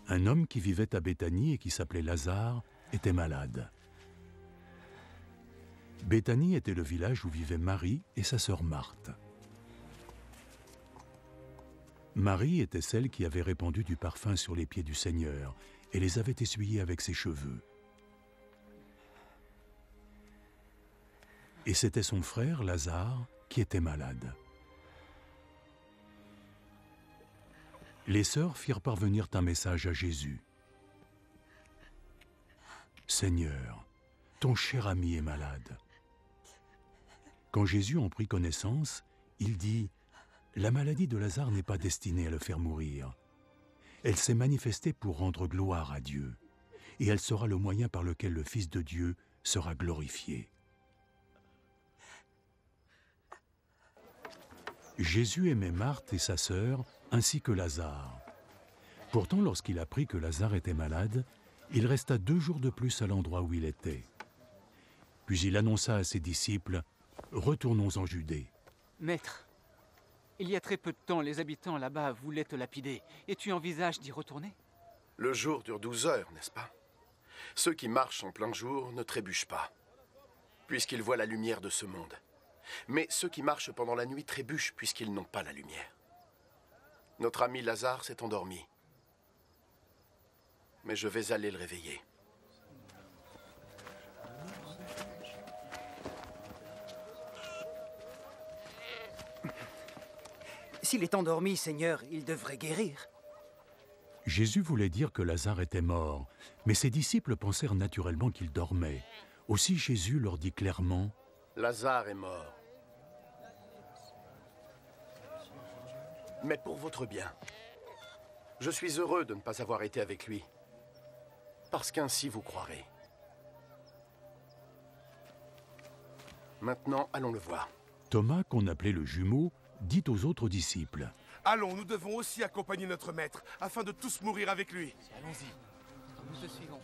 Un homme qui vivait à Béthanie et qui s'appelait Lazare était malade. Béthanie était le village où vivaient Marie et sa sœur Marthe. Marie était celle qui avait répandu du parfum sur les pieds du Seigneur et les avait essuyés avec ses cheveux. Et c'était son frère Lazare qui était malade. Les sœurs firent parvenir un message à Jésus. « Seigneur, ton cher ami est malade. » Quand Jésus en prit connaissance, il dit « La maladie de Lazare n'est pas destinée à le faire mourir. Elle s'est manifestée pour rendre gloire à Dieu, et elle sera le moyen par lequel le Fils de Dieu sera glorifié. » Jésus aimait Marthe et sa sœur, ainsi que Lazare. Pourtant, lorsqu'il apprit que Lazare était malade, il resta 2 jours de plus à l'endroit où il était. Puis il annonça à ses disciples « Retournons en Judée. » « Maître, il y a très peu de temps, les habitants là-bas voulaient te lapider, et tu envisages d'y retourner? Le jour dure 12 heures, n'est-ce pas? Ceux qui marchent en plein jour ne trébuchent pas, puisqu'ils voient la lumière de ce monde. Mais ceux qui marchent pendant la nuit trébuchent puisqu'ils n'ont pas la lumière. Notre ami Lazare s'est endormi. Mais je vais aller le réveiller. S'il est endormi, Seigneur, il devrait guérir. Jésus voulait dire que Lazare était mort, mais ses disciples pensèrent naturellement qu'il dormait. Aussi Jésus leur dit clairement « Lazare est mort. Mais pour votre bien, je suis heureux de ne pas avoir été avec lui, parce qu'ainsi vous croirez. Maintenant, allons le voir. » Thomas, qu'on appelait le jumeau, dit aux autres disciples « Allons, nous devons aussi accompagner notre maître, afin de tous mourir avec lui. » Allons-y, nous te suivons.